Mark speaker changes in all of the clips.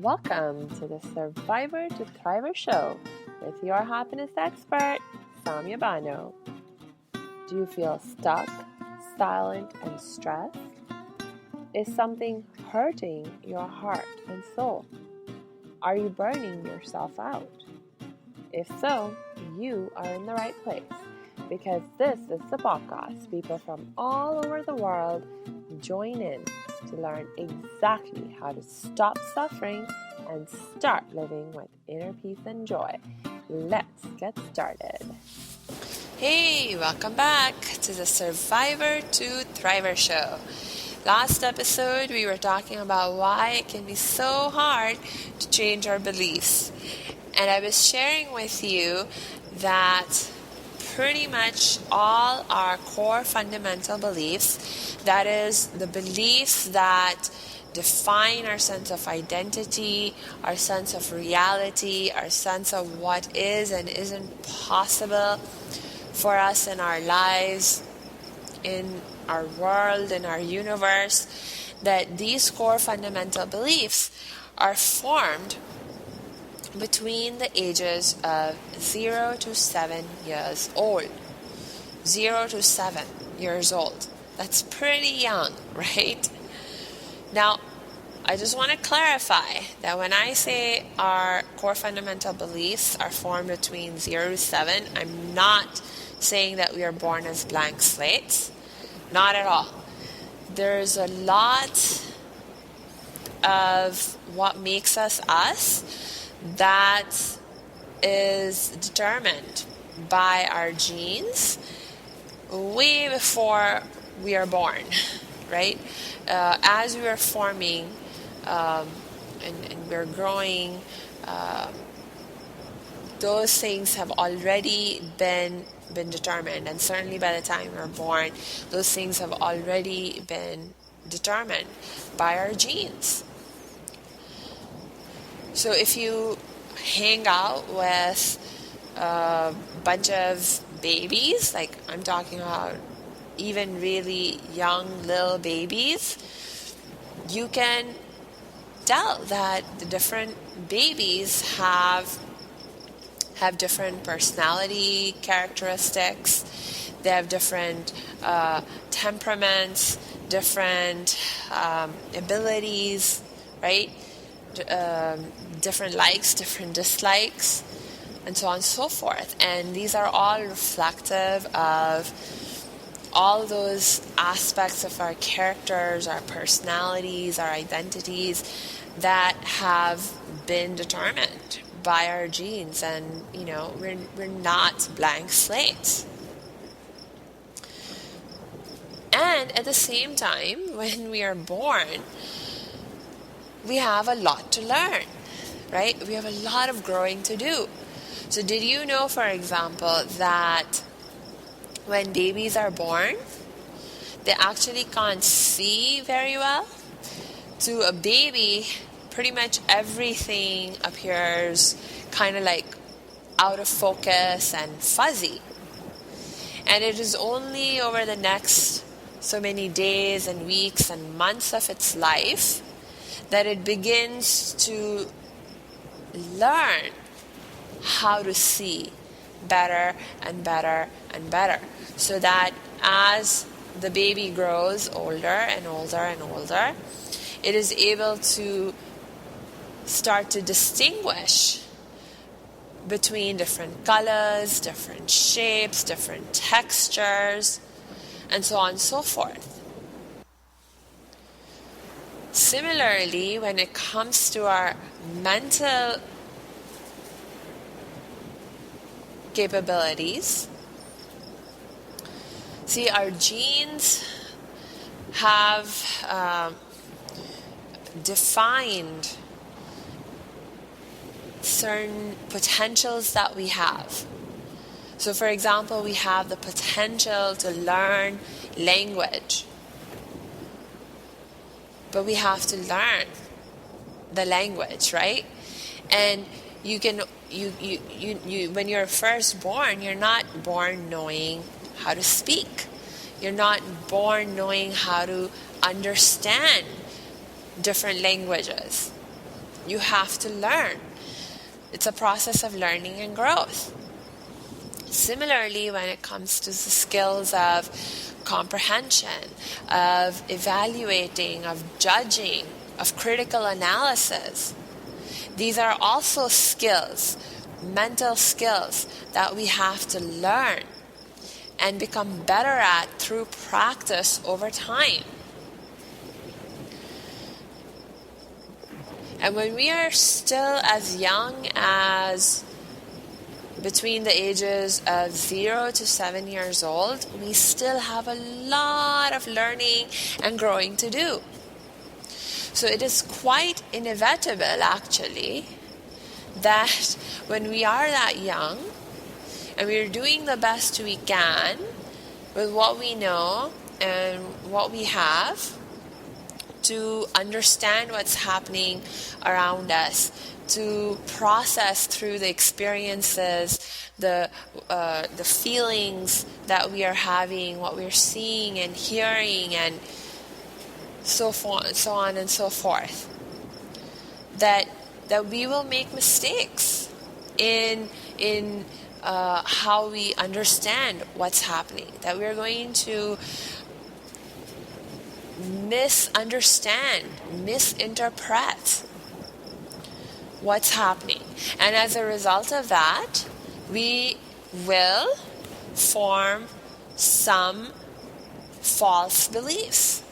Speaker 1: Welcome to the Survivor to Thriver show with your happiness expert, Samia Bano. Do you feel stuck, silent, and stressed? Is something hurting your heart and soul? Are you burning yourself out? If so, you are in the right place because this is the podcast people from all over the world join in to learn exactly how to stop suffering and start living with inner peace and joy. Let's get started. Hey, welcome back to the Survivor to Thriver show. Last episode, we were talking about why it can be so hard to change our beliefs. And I was sharing with you that pretty much all our core fundamental beliefs, that is, the beliefs that define our sense of identity, our sense of reality, our sense of what is and isn't possible for us in our lives, in our world, in our universe, that these core fundamental beliefs are formed between the ages of 0 to 7 years old. 0 to 7 years old. That's pretty young, right? Now, I just want to clarify that when I say our core fundamental beliefs are formed between 0 to 7, I'm not saying that we are born as blank slates. Not at all. There's a lot of what makes us us that is determined by our genes way before we are born, right? As we are forming and we're growing, those things have already been determined, and certainly by the time we're born, those things have already been determined by our genes. So if you hang out with a bunch of babies, like I'm talking about even really young little babies, you can tell that the different babies have different personality characteristics. They have different temperaments, different abilities, right? Different likes, different dislikes, and so on and so forth. And these are all reflective of all those aspects of our characters, our personalities, our identities that have been determined by our genes. And, you know, we're not blank slates. And at the same time, when we are born, we have a lot to learn, right? We have a lot of growing to do. So did you know, for example, that when babies are born, they actually can't see very well? To a baby, pretty much everything appears kind of like out of focus and fuzzy. And it is only over the next so many days and weeks and months of its life that it begins to learn how to see better and better and better. So that as the baby grows older and older and older, it is able to start to distinguish between different colors, different shapes, different textures, and so on and so forth. Similarly, when it comes to our mental capabilities, see, our genes have defined certain potentials that we have. So, for example, we have the potential to learn language. But we have to learn the language, right? And you when you're first born, you're not born knowing how to speak. You're not born knowing how to understand different languages. You have to learn. It's a process of learning and growth. Similarly, when it comes to the skills of comprehension, of evaluating, of judging, of critical analysis, these are also skills, mental skills that we have to learn and become better at through practice over time. And when we are still as young as between the ages of 0 to 7 years old, we still have a lot of learning and growing to do. So it is quite inevitable, actually, that when we are that young and we're doing the best we can with what we know and what we have to understand what's happening around us, to process through the experiences, the feelings that we are having, what we're seeing and hearing, and so on and so forth. That we will make mistakes in how we understand what's happening. That we're going to misunderstand, misinterpret what's happening. And as a result of that, we will form some false beliefs.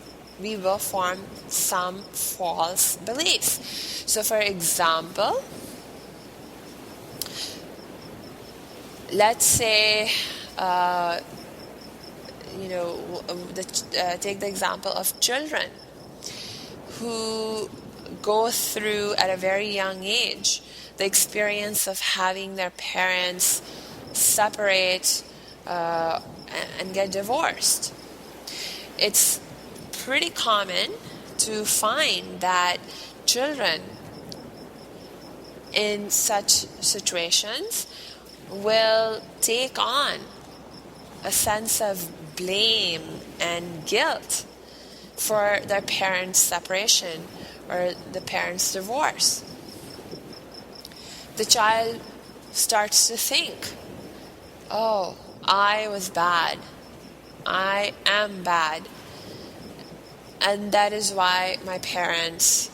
Speaker 1: So for example, let's say, take the example of children who go through at a very young age the experience of having their parents separate and get divorced. It's pretty common to find that children in such situations will take on a sense of blame and guilt for their parents' separation or the parents' divorce. The child starts to think, oh, I was bad. I am bad. And that is why my parents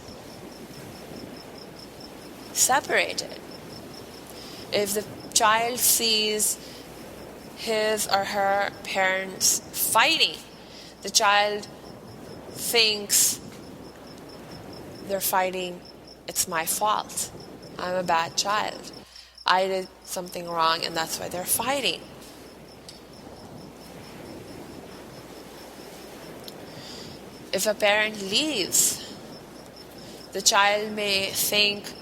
Speaker 1: separated. If the child sees his or her parents fighting, the child thinks they're fighting, it's my fault. I'm a bad child. I did something wrong and that's why they're fighting. If a parent leaves, the child may think,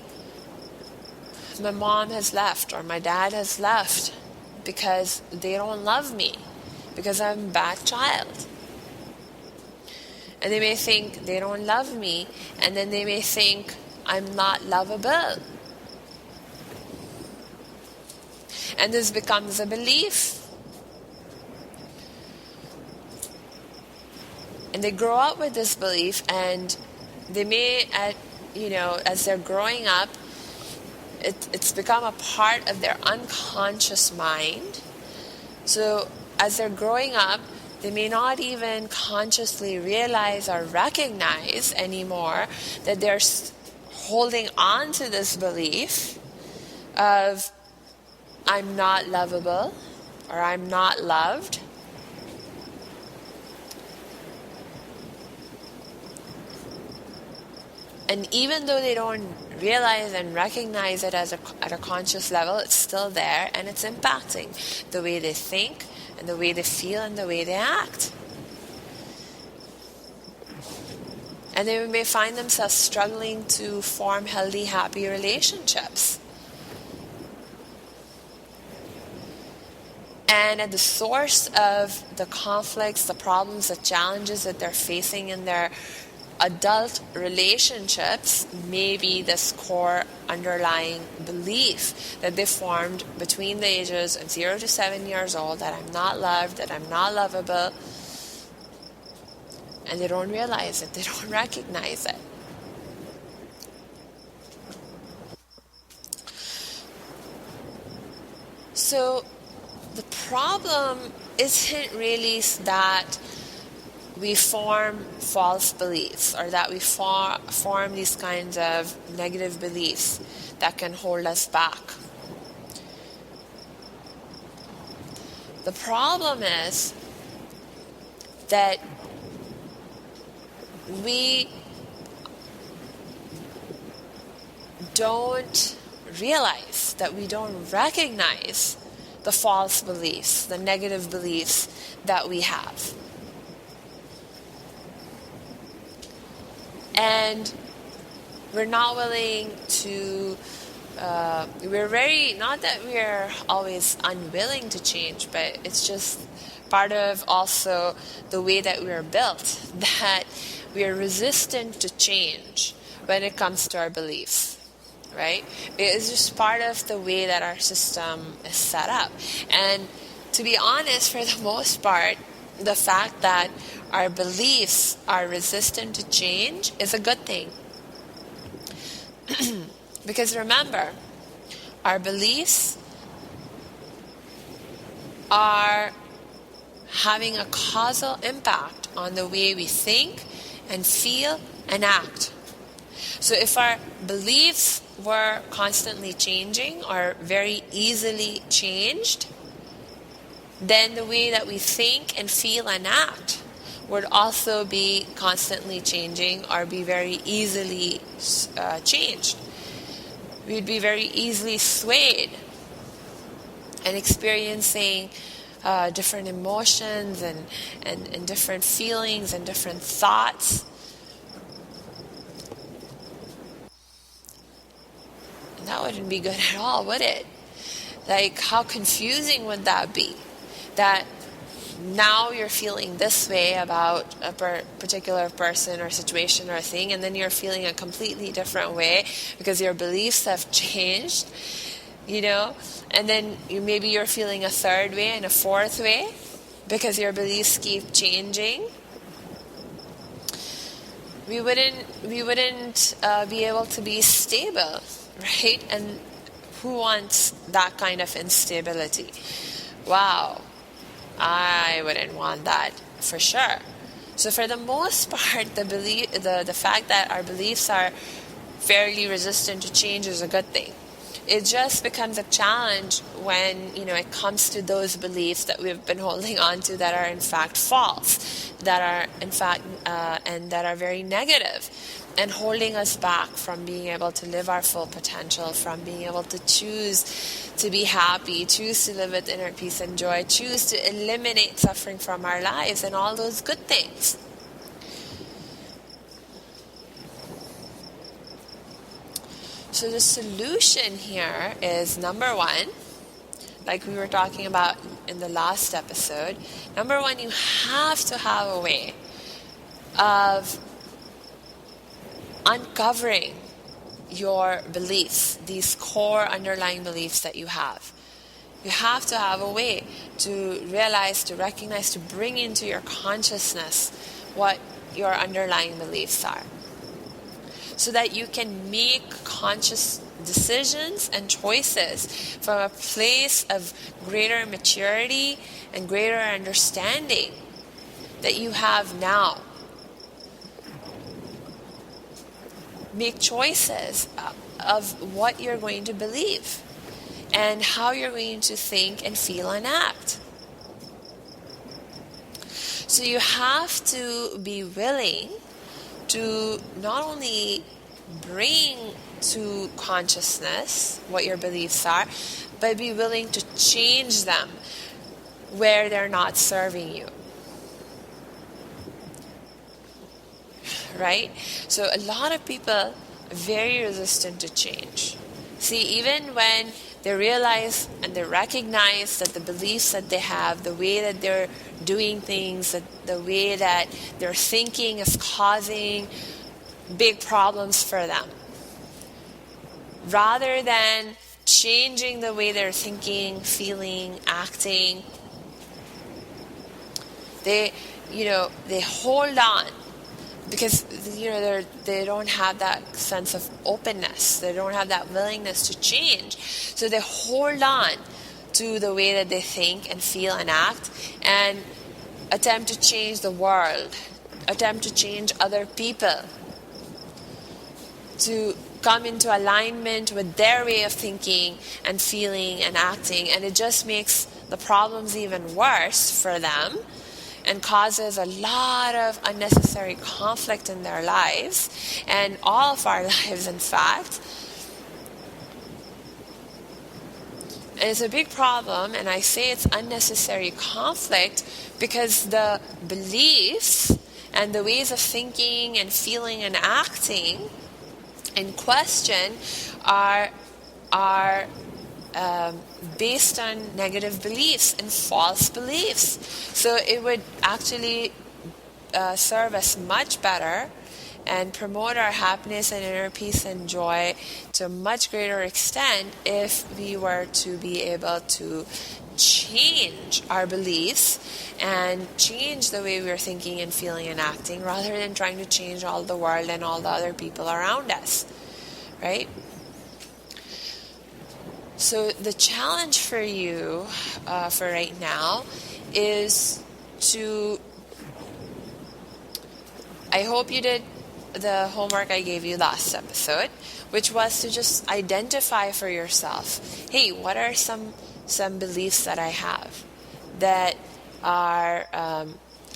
Speaker 1: my mom has left or my dad has left because they don't love me, because I'm a bad child. And they may think they don't love me, and then they may think I'm not lovable. And this becomes a belief. And they grow up with this belief, and they may, as they're growing up, it's become a part of their unconscious mind. So as they're growing up, they may not even consciously realize or recognize anymore that they're holding on to this belief of I'm not lovable or I'm not loved. And even though they don't realize and recognize it at a conscious level, it's still there and it's impacting the way they think and the way they feel and the way they act. And they may find themselves struggling to form healthy, happy relationships. And at the source of the conflicts, the problems, the challenges that they're facing in their adult relationships may be this core underlying belief that they formed between the ages of 0 to 7 years old, that I'm not loved, that I'm not lovable, and they don't realize it, they don't recognize it. So the problem isn't really that we form false beliefs or that we form these kinds of negative beliefs that can hold us back. The problem is that we don't realize, that we don't recognize the false beliefs, the negative beliefs that we have. And we're not willing to, not that we're always unwilling to change, but it's just part of also the way that we're built, that we are resistant to change when it comes to our beliefs, right? It's just part of the way that our system is set up. And to be honest, for the most part, the fact that our beliefs are resistant to change is a good thing. Because remember, our beliefs are having a causal impact on the way we think and feel and act. So if our beliefs were constantly changing or very easily changed, then the way that we think and feel and act would also be constantly changing or be very easily changed. We'd be very easily swayed and experiencing different emotions and different feelings and different thoughts. And that wouldn't be good at all, would it? Like, how confusing would that be? That now you're feeling this way about a particular person or situation or thing, and then you're feeling a completely different way because your beliefs have changed, and then maybe you're feeling a third way and a fourth way because your beliefs keep changing. We wouldn't be able to be stable, right? And who wants that kind of instability? Wow, I wouldn't want that for sure. So for the most part, the fact that our beliefs are fairly resistant to change is a good thing. It just becomes a challenge when it comes to those beliefs that we've been holding on to that are in fact false, that are in fact and that are very negative, and holding us back from being able to live our full potential, from being able to choose to be happy, choose to live with inner peace and joy, choose to eliminate suffering from our lives and all those good things. So the solution here is, number one, like we were talking about in the last episode, number one, you have to have a way of uncovering your beliefs, these core underlying beliefs that you have. You have to have a way to realize, to recognize, to bring into your consciousness what your underlying beliefs are, so that you can make conscious decisions and choices from a place of greater maturity and greater understanding that you have now. Make choices of what you're going to believe and how you're going to think and feel and act. So you have to be willing to not only bring to consciousness what your beliefs are, but be willing to change them where they're not serving you. Right? So a lot of people are very resistant to change. See, even when they realize and they recognize that the beliefs that they have, the way that they're doing things, that the way that they're thinking is causing big problems for them, rather than changing the way they're thinking, feeling, acting, they hold on. Because they don't have that sense of openness. They don't have that willingness to change. So they hold on to the way that they think and feel and act, and attempt to change the world, attempt to change other people, to come into alignment with their way of thinking and feeling and acting. And it just makes the problems even worse for them and causes a lot of unnecessary conflict in their lives and all of our lives, in fact. And it's a big problem, and I say it's unnecessary conflict because the beliefs and the ways of thinking and feeling and acting in question are based on negative beliefs and false beliefs. So it would actually serve us much better and promote our happiness and inner peace and joy to a much greater extent if we were to be able to change our beliefs and change the way we're thinking and feeling and acting, rather than trying to change all the world and all the other people around us, right? So the challenge for you for right now is to, I hope you did the homework I gave you last episode, which was to just identify for yourself, hey, what are some beliefs that I have that are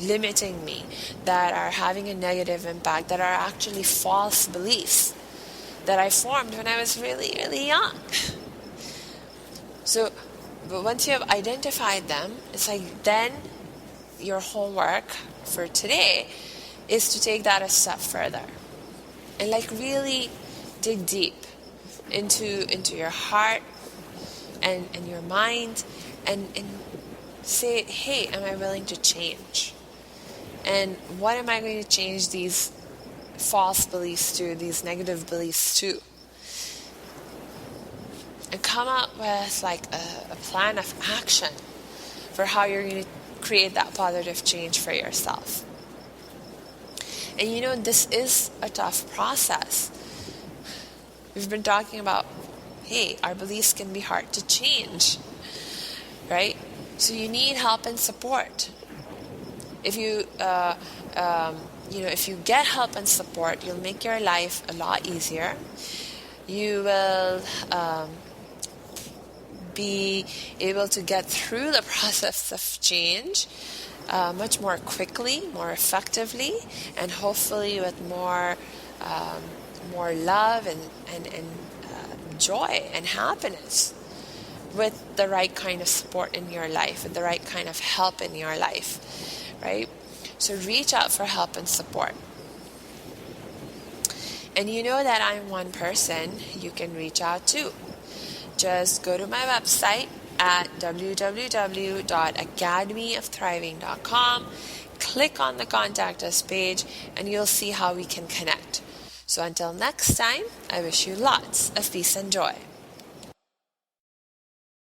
Speaker 1: limiting me, that are having a negative impact, that are actually false beliefs that I formed when I was really, really young. So, but once you have identified them, it's like then your homework for today is to take that a step further and like really dig deep into your heart and your mind and say, hey, am I willing to change? And what am I going to change these false beliefs to, these negative beliefs to? And come up with like a plan of action for how you're going to create that positive change for yourself. And you know, this is a tough process. We've been talking about, hey, our beliefs can be hard to change, right? So you need help and support. If you, if you get help and support, you'll make your life a lot easier. You will be able to get through the process of change much more quickly, more effectively, and hopefully with more love and joy and happiness, with the right kind of support in your life, with the right kind of help in your life, right? So reach out for help and support. And you know that I'm one person you can reach out to. Just go to my website at www.academyofthriving.com, click on the Contact Us page, and you'll see how we can connect. So until next time, I wish you lots of peace and joy.